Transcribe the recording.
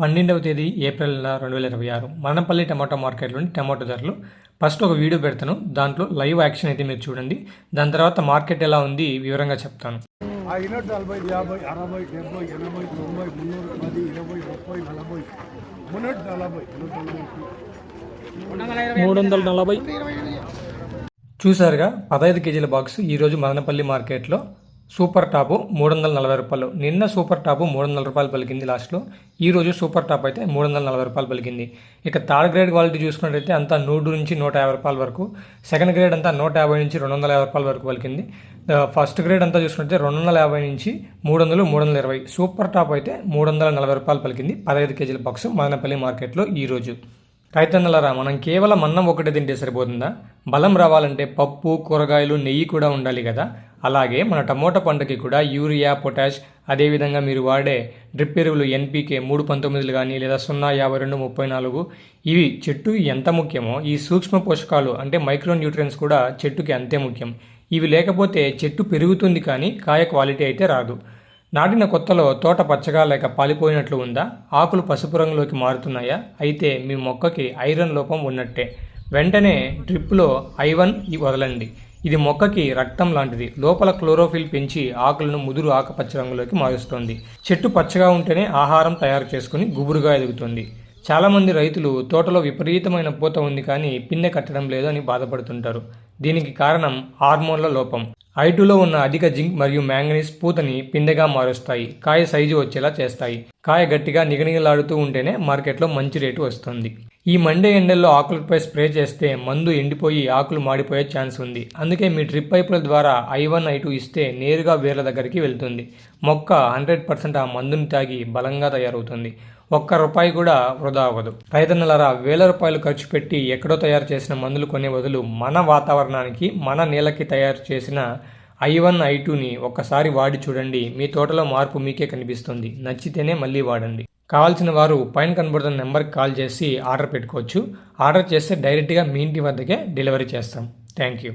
12వ తేదీ April 2026 Madanapalle tomato మార్కెట్లోని tomato ధరలు. First ఒక వీడియో పెడతాను, దాంట్లో లైవ్ యాక్షన్ అయితే మీరు చూడండి. దాని తర్వాత మార్కెట్ ఎలా ఉంది వివరంగా చెప్తాను. 40, 50, 60, 70, 80, 90, 100, 10, 20, 30, 40, చూసారుగా 15 కేజీల బాక్స్ ఈరోజు మదనపల్లి మార్కెట్లో సూపర్ టాపు 340 రూపాయలు. నిన్న సూపర్ టాపు 300 రూపాయలు పలికింది లాస్ట్లో. ఈరోజు సూపర్ టాప్ అయితే 340 రూపాయలు పలికింది. ఇక థర్డ్ గ్రేడ్ క్వాలిటీ చూసుకున్నట్టయితే అంతా 100 నుంచి 150 రూపాయల వరకు, సెకండ్ గ్రేడ్ అంతా 150 నుంచి 250 రూపాయల వరకు పలికింది. ఫస్ట్ గ్రేడ్ అంతా చూసుకుంటే 250 నుంచి 300, 320. సూపర్ టాప్ అయితే 340 రూపాయలు పలికింది 15 కేజీల బాక్స్ మదనపల్లి మార్కెట్లో ఈరోజు. రైతన్నలారా, మనం కేవలం అన్నం ఒకటే తింటే సరిపోతుందా? బలం రావాలంటే పప్పు, కూరగాయలు, నెయ్యి కూడా ఉండాలి కదా. అలాగే మన టమోటా పంటకి కూడా యూరియా, పొటాష్, అదేవిధంగా మీరు వాడే డ్రిప్ ఎరువులు ఎన్పీకే 319 కానీ లేదా 05234 ఇవి చెట్టు ఎంత ముఖ్యమో ఈ సూక్ష్మ పోషకాలు అంటే మైక్రో న్యూట్రియన్స్ కూడా చెట్టుకి అంతే ముఖ్యం. ఇవి లేకపోతే చెట్టు పెరుగుతుంది కానీ కాయ క్వాలిటీ అయితే రాదు. నాటిన కొత్తలో తోట పచ్చగా లేక పాలిపోయినట్లు ఉందా? ఆకులు పసుపు రంగులోకి మారుతున్నాయా? అయితే మీ మొక్కకి ఐరన్ లోపం ఉన్నట్టే. వెంటనే డ్రిప్లో I1 వదలండి. ఇది మొక్కకి రక్తం లాంటిది. లోపల క్లోరోఫిల్ పెంచి ఆకులను ముదురు ఆకుపచ్చ రంగులోకి మారుస్తుంది. చెట్టు పచ్చగా ఉంటేనే ఆహారం తయారు చేసుకుని గుబురుగా ఎదుగుతుంది. చాలామంది రైతులు తోటలో విపరీతమైన పూత ఉంది కానీ పిన్నె కట్టడం లేదు అని బాధపడుతుంటారు. దీనికి కారణం హార్మోన్ల లోపం. I2లో ఉన్న అధిక జింక్ మరియు మ్యాంగనీస్ పూతని పిందెగా మారుస్తాయి, కాయ సైజు వచ్చేలా చేస్తాయి. కాయ గట్టిగా నిగనిగలాడుతూ ఉంటేనే మార్కెట్లో మంచి రేటు వస్తుంది. ఈ మండే ఎండల్లో ఆకులపై స్ప్రే చేస్తే మందు ఎండిపోయి ఆకులు మాడిపోయే ఛాన్స్ ఉంది. అందుకే మీ డ్రిప్ పైపుల ద్వారా I1, I2 ఇస్తే నేరుగా వేర్ల దగ్గరికి వెళ్తుంది. మొక్క 100% ఆ మందుని తాగి బలంగా తయారవుతుంది. ఒక్క రూపాయి కూడా వృధా అవ్వదు. రైతన్నలారా, వేల రూపాయలు ఖర్చు పెట్టి ఎక్కడో తయారు చేసిన మందులు కొనే బదులు మన వాతావరణానికి, మన నేలకి తయారు చేసిన I1, I2ని ఒక్కసారి వాడి చూడండి. మీ తోటలో మార్పు మీకే కనిపిస్తుంది. నచ్చితేనే మళ్ళీ వాడండి. కావాల్సిన వారు పైన కనబడుతున్న నెంబర్కి కాల్ చేసి ఆర్డర్ పెట్టుకోవచ్చు. ఆర్డర్ చేస్తే డైరెక్ట్గా మీ ఇంటి వద్దకే డెలివరీ చేస్తాం. Thank you.